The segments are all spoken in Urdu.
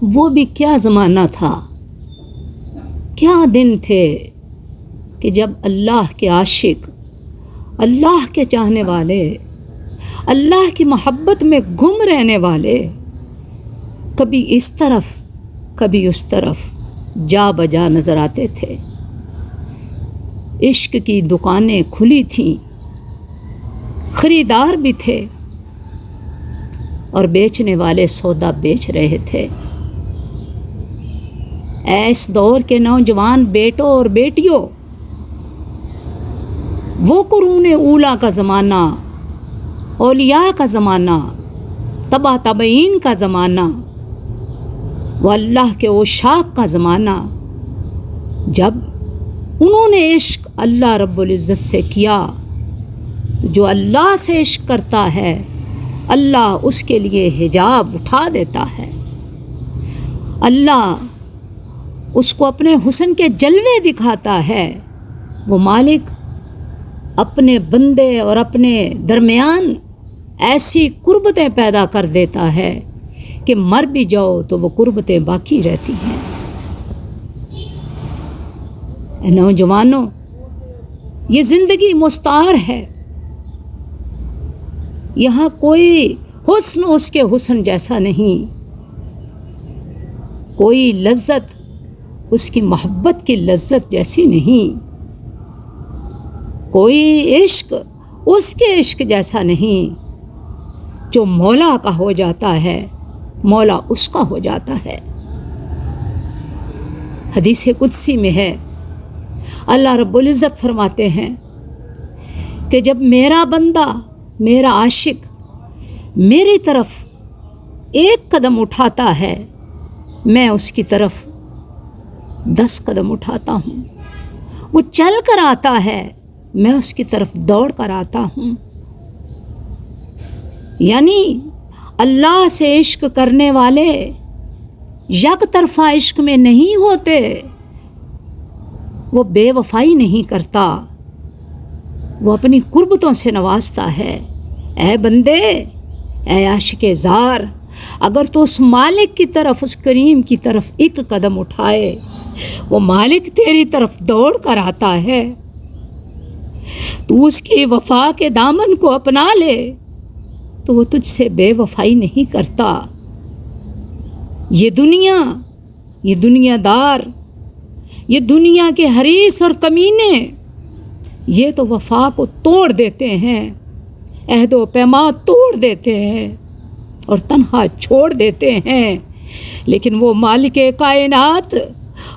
وہ بھی کیا زمانہ تھا، کیا دن تھے کہ جب اللہ کے عاشق، اللہ کے چاہنے والے، اللہ کی محبت میں گم رہنے والے کبھی اس طرف کبھی اس طرف جا بجا نظر آتے تھے۔ عشق کی دکانیں کھلی تھیں، خریدار بھی تھے اور بیچنے والے سودا بیچ رہے تھے۔ ایس دور کے نوجوان بیٹوں اور بیٹیوں، وہ قرون اولیٰ کا زمانہ، اولیاء کا زمانہ، تبا تابعین کا زمانہ، وہ اللہ کے عشاق کا زمانہ، جب انہوں نے عشق اللہ رب العزت سے کیا، جو اللہ سے عشق کرتا ہے اللہ اس کے لیے حجاب اٹھا دیتا ہے، اللہ اس کو اپنے حسن کے جلوے دکھاتا ہے۔ وہ مالک اپنے بندے اور اپنے درمیان ایسی قربتیں پیدا کر دیتا ہے کہ مر بھی جاؤ تو وہ قربتیں باقی رہتی ہیں۔ اے نوجوانوں، یہ زندگی مستعار ہے، یہاں کوئی حسن اس کے حسن جیسا نہیں، کوئی لذت اس کی محبت کی لذت جیسی نہیں، کوئی عشق اس کے عشق جیسا نہیں۔ جو مولا کا ہو جاتا ہے مولا اس کا ہو جاتا ہے۔ حدیث قدسی میں ہے، اللہ رب العزت فرماتے ہیں کہ جب میرا بندہ، میرا عاشق میری طرف ایک قدم اٹھاتا ہے میں اس کی طرف 10 قدم اٹھاتا ہوں، وہ چل کر آتا ہے میں اس کی طرف دوڑ کر آتا ہوں۔ یعنی اللہ سے عشق کرنے والے یک طرفہ عشق میں نہیں ہوتے، وہ بے وفائی نہیں کرتا، وہ اپنی قربتوں سے نوازتا ہے۔ اے بندے، اے عاشق زار، اگر تو اس مالک کی طرف، اس کریم کی طرف ایک قدم اٹھائے، وہ مالک تیری طرف دوڑ کر آتا ہے، تو اس کی وفا کے دامن کو اپنا لے تو وہ تجھ سے بے وفائی نہیں کرتا۔ یہ دنیا دار، یہ دنیا کے حریص اور کمینے، یہ تو وفا کو توڑ دیتے ہیں، عہد و پیمان توڑ دیتے ہیں اور تنہا چھوڑ دیتے ہیں، لیکن وہ مالک کائنات،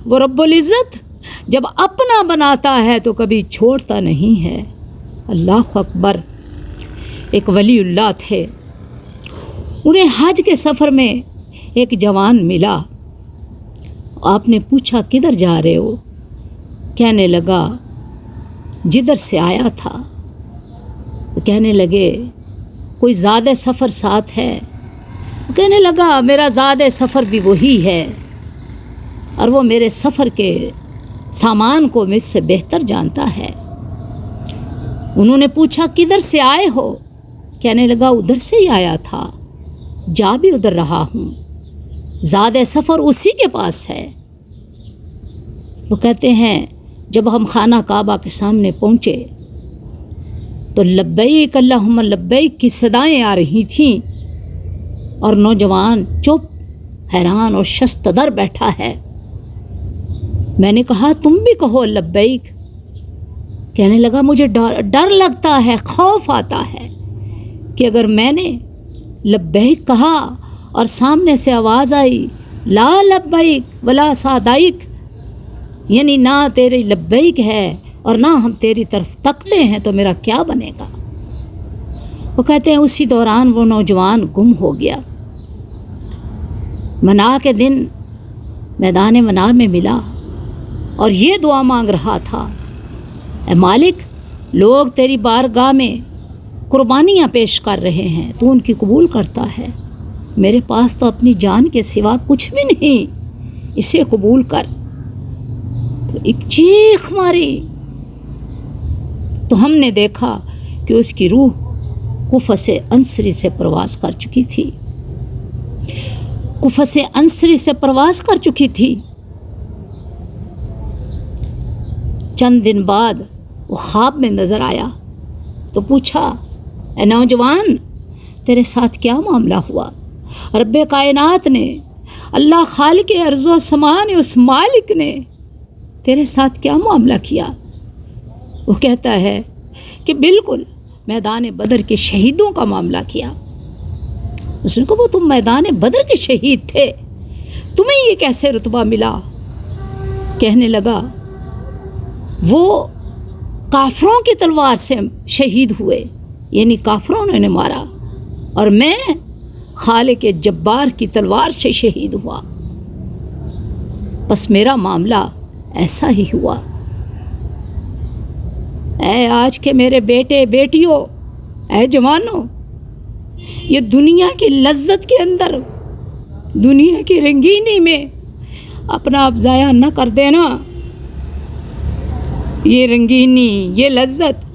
وہ رب العزت جب اپنا بناتا ہے تو کبھی چھوڑتا نہیں ہے۔ اللہ اکبر۔ ایک ولی اللہ تھے، انہیں حج کے سفر میں ایک جوان ملا، آپ نے پوچھا کدھر جا رہے ہو؟ کہنے لگا جدھر سے آیا تھا۔ کہنے لگے کوئی زیادہ سفر ساتھ ہے؟ کہنے لگا میرا زیادہ سفر بھی وہی ہے، اور وہ میرے سفر کے سامان کو مجھ سے بہتر جانتا ہے۔ انہوں نے پوچھا کدھر سے آئے ہو؟ کہنے لگا ادھر سے ہی آیا تھا، جا بھی ادھر رہا ہوں، زیادہ سفر اسی کے پاس ہے۔ وہ کہتے ہیں جب ہم خانہ کعبہ کے سامنے پہنچے تو لبیک اللہم لبیک کی صدائیں آ رہی تھیں، اور نوجوان چپ، حیران اور شستدر بیٹھا ہے۔ میں نے کہا تم بھی کہو لبیک۔ کہنے لگا مجھے ڈر لگتا ہے، خوف آتا ہے کہ اگر میں نے لبیک کہا اور سامنے سے آواز آئی لا لبیک ولا سعدیک، یعنی نہ تیری لبیک ہے اور نہ ہم تیری طرف تکتے ہیں، تو میرا کیا بنے گا؟ وہ کہتے ہیں اسی دوران وہ نوجوان گم ہو گیا۔ منا کے دن میدان منا میں ملا اور یہ دعا مانگ رہا تھا، اے مالک، لوگ تیری بارگاہ میں قربانیاں پیش کر رہے ہیں، تو ان کی قبول کرتا ہے، میرے پاس تو اپنی جان کے سوا کچھ بھی نہیں، اسے قبول کر۔ تو ایک چیخ ماری تو ہم نے دیکھا کہ اس کی روح قفس عنصری سے پرواز کر چکی تھی۔ قفص عنصری سے پرواز کر چکی تھی۔ چند دن بعد وہ خواب میں نظر آیا تو پوچھا، اے نوجوان، تیرے ساتھ کیا معاملہ ہوا؟ رب کائنات نے، اللہ خالق ارض و سما نے، اس مالک نے تیرے ساتھ کیا معاملہ کیا؟ وہ کہتا ہے کہ بالکل میدان بدر کے شہیدوں کا معاملہ کیا۔ اس نے کہا، وہ تم میدان بدر کے شہید تھے، تمہیں یہ کیسے رتبہ ملا؟ کہنے لگا، وہ کافروں کی تلوار سے شہید ہوئے، یعنی کافروں نے مارا، اور میں خالق جبار کی تلوار سے شہید ہوا، بس میرا معاملہ ایسا ہی ہوا۔ اے آج کے میرے بیٹے بیٹیوں، اے جوانوں، یہ دنیا کی لذت کے اندر، دنیا کی رنگینی میں اپنا آپ ضائع نہ کر دینا۔ یہ رنگینی، یہ لذت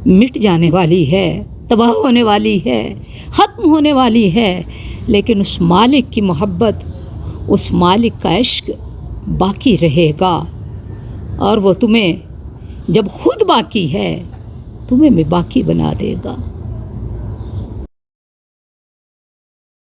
مٹ جانے والی ہے، تباہ ہونے والی ہے، ختم ہونے والی ہے، لیکن اس مالک کی محبت، اس مالک کا عشق باقی رہے گا، اور وہ تمہیں جب خود باقی ہے تمہیں بھی باقی بنا دے گا۔